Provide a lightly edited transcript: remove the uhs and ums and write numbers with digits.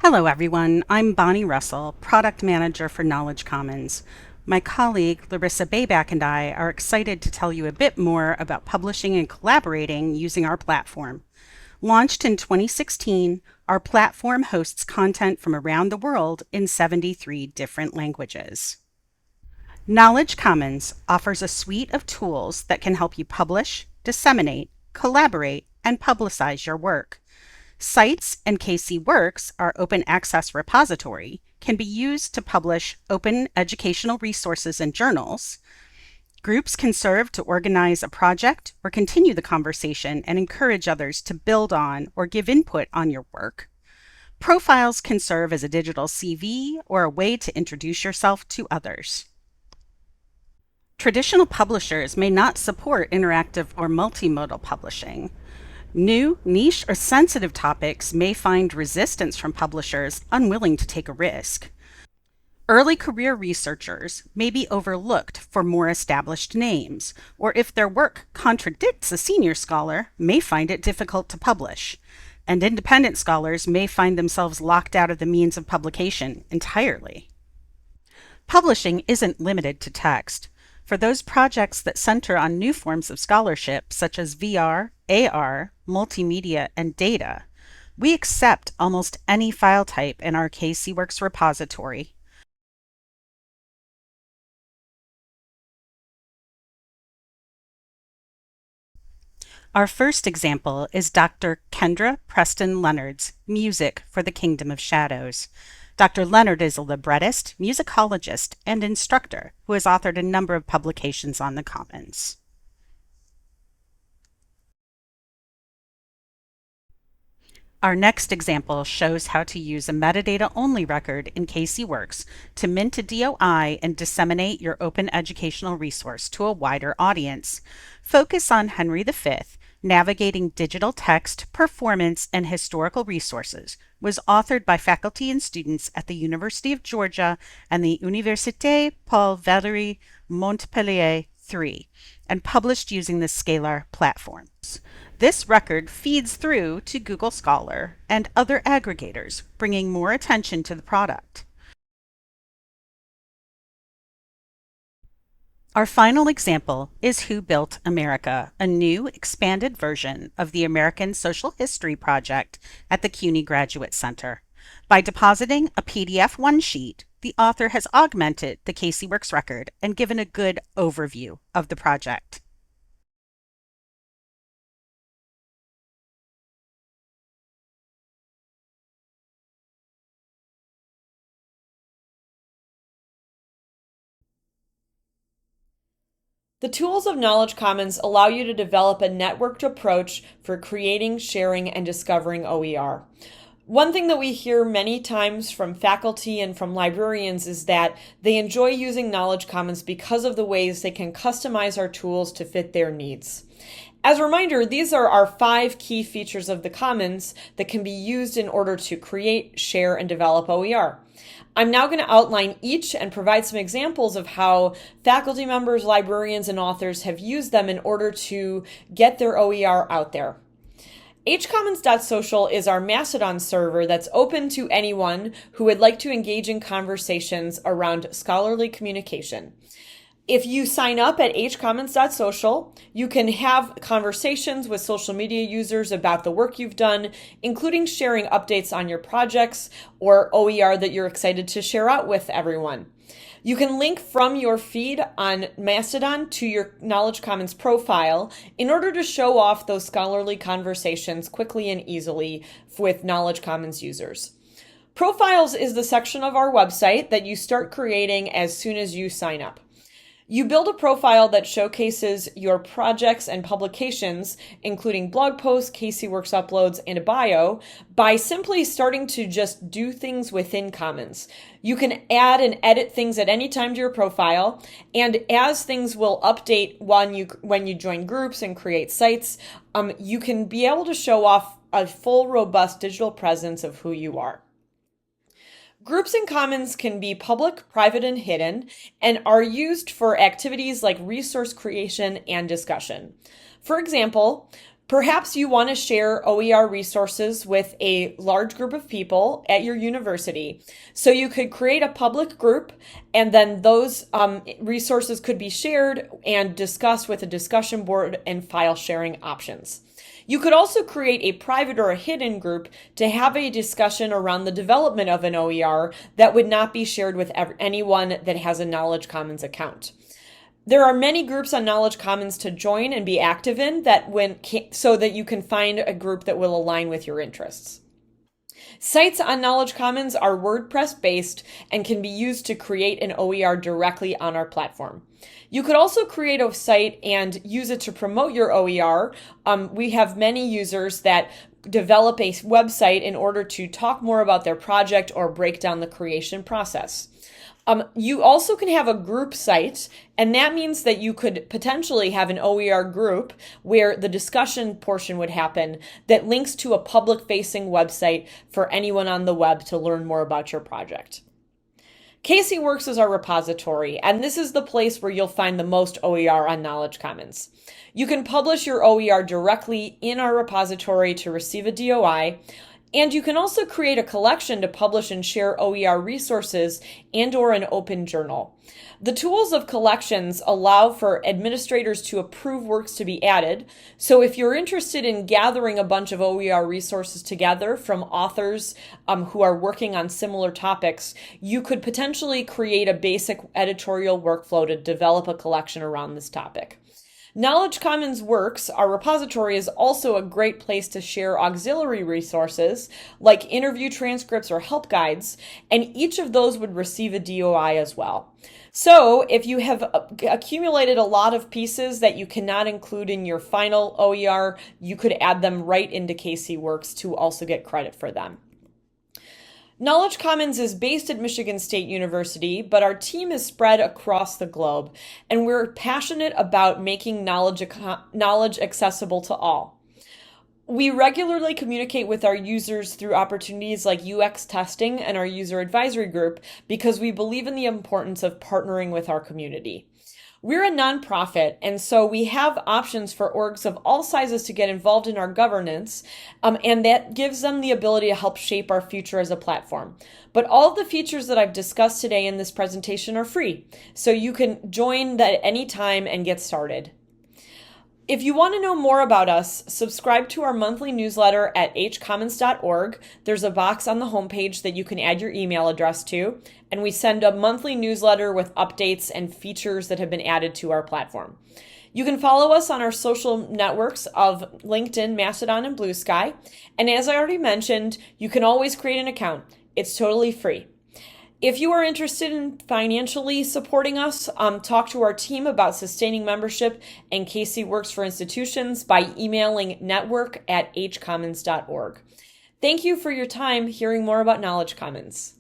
Hello, everyone. I'm Bonnie Russell, Product Manager for Knowledge Commons. My colleague, Larissa Bayback, and I are excited to tell you a bit more about publishing and collaborating using our platform. Launched in 2016, our platform hosts content from around the world in 73 different languages. Knowledge Commons offers a suite of tools that can help you publish, disseminate, collaborate, and publicize your work. Sites and KCWorks, our open access repository, can be used to publish open educational resources and journals. Groups can serve to organize a project or continue the conversation and encourage others to build on or give input on your work. Profiles can serve as a digital CV or a way to introduce yourself to others. Traditional publishers may not support interactive or multimodal publishing. New, niche, or sensitive topics may find resistance from publishers unwilling to take a risk. Early career researchers may be overlooked for more established names, or if their work contradicts a senior scholar, may find it difficult to publish. And independent scholars may find themselves locked out of the means of publication entirely. Publishing isn't limited to text. For those projects that center on new forms of scholarship, such as VR, AR, multimedia, and data, we accept almost any file type in our KCWorks repository. Our first example is Dr. Kendra Preston Leonard's Music for the Kingdom of Shadows. Dr. Leonard is a librettist, musicologist, and instructor who has authored a number of publications on the Commons. Our next example shows how to use a metadata-only record in KCWorks to mint a DOI and disseminate your open educational resource to a wider audience. Focus on Henry V, Navigating Digital Text, Performance, and Historical Resources, was authored by faculty and students at the University of Georgia and the Université Paul Valéry Montpellier III, and published using the Scalar platform. This record feeds through to Google Scholar and other aggregators, bringing more attention to the product. Our final example is Who Built America, a new, expanded version of the American Social History Project at the CUNY Graduate Center. By depositing a PDF one-sheet, the author has augmented the KCWorks record and given a good overview of the project. The tools of Knowledge Commons allow you to develop a networked approach for creating, sharing, and discovering OER. One thing that we hear many times from faculty and from librarians is that they enjoy using Knowledge Commons because of the ways they can customize our tools to fit their needs. As a reminder, these are our 5 key features of the Commons that can be used in order to create, share, and develop OER. I'm now going to outline each and provide some examples of how faculty members, librarians, and authors have used them in order to get their OER out there. hcommons.social is our Mastodon server that's open to anyone who would like to engage in conversations around scholarly communication. If you sign up at hcommons.social, you can have conversations with social media users about the work you've done, including sharing updates on your projects or OER that you're excited to share out with everyone. You can link from your feed on Mastodon to your Knowledge Commons profile in order to show off those scholarly conversations quickly and easily with Knowledge Commons users. Profiles is the section of our website that you start creating as soon as you sign up. You build a profile that showcases your projects and publications, including blog posts, KCWorks uploads, and a bio, by simply starting to just do things within Commons. You can add and edit things at any time to your profile, and as things will update when you join groups and create sites, you can be able to show off a full, robust digital presence of who you are. Groups in Commons can be public, private, and hidden, and are used for activities like resource creation and discussion. For example, Perhaps you want to share OER resources with a large group of people at your university. So you could create a public group, and then those resources could be shared and discussed with a discussion board and file sharing options. You could also create a private or a hidden group to have a discussion around the development of an OER that would not be shared with anyone that has a Knowledge Commons account. There are many groups on Knowledge Commons to join and be active in so that you can find a group that will align with your interests. Sites on Knowledge Commons are WordPress-based and can be used to create an OER directly on our platform. You could also create a site and use it to promote your OER. We have many users that develop a website in order to talk more about their project or break down the creation process. You also can have a group site, and that means that you could potentially have an OER group where the discussion portion would happen that links to a public-facing website for anyone on the web to learn more about your project. KCWorks is our repository, and this is the place where you'll find the most OER on Knowledge Commons. You can publish your OER directly in our repository to receive a DOI, and you can also create a collection to publish and share OER resources and/or an open journal. The tools of collections allow for administrators to approve works to be added. So if you're interested in gathering a bunch of OER resources together from authors who are working on similar topics, you could potentially create a basic editorial workflow to develop a collection around this topic. Knowledge Commons Works, our repository, is also a great place to share auxiliary resources like interview transcripts or help guides, and each of those would receive a DOI as well. So if you have accumulated a lot of pieces that you cannot include in your final OER, you could add them right into KCWorks to also get credit for them. Knowledge Commons is based at Michigan State University, but our team is spread across the globe, and we're passionate about making knowledge accessible to all. We regularly communicate with our users through opportunities like UX testing and our user advisory group because we believe in the importance of partnering with our community. We're a nonprofit, and so we have options for orgs of all sizes to get involved in our governance, and that gives them the ability to help shape our future as a platform. But all of the features that I've discussed today in this presentation are free, so you can join that at any time and get started. If you want to know more about us, subscribe to our monthly newsletter at hcommons.org. There's a box on the homepage that you can add your email address to, and we send a monthly newsletter with updates and features that have been added to our platform. You can follow us on our social networks of LinkedIn, Mastodon, and Blue Sky. And as I already mentioned, you can always create an account. It's totally free. If you are interested in financially supporting us, talk to our team about sustaining membership and KCWorks for institutions by emailing network@hcommons.org. Thank you for your time hearing more about Knowledge Commons.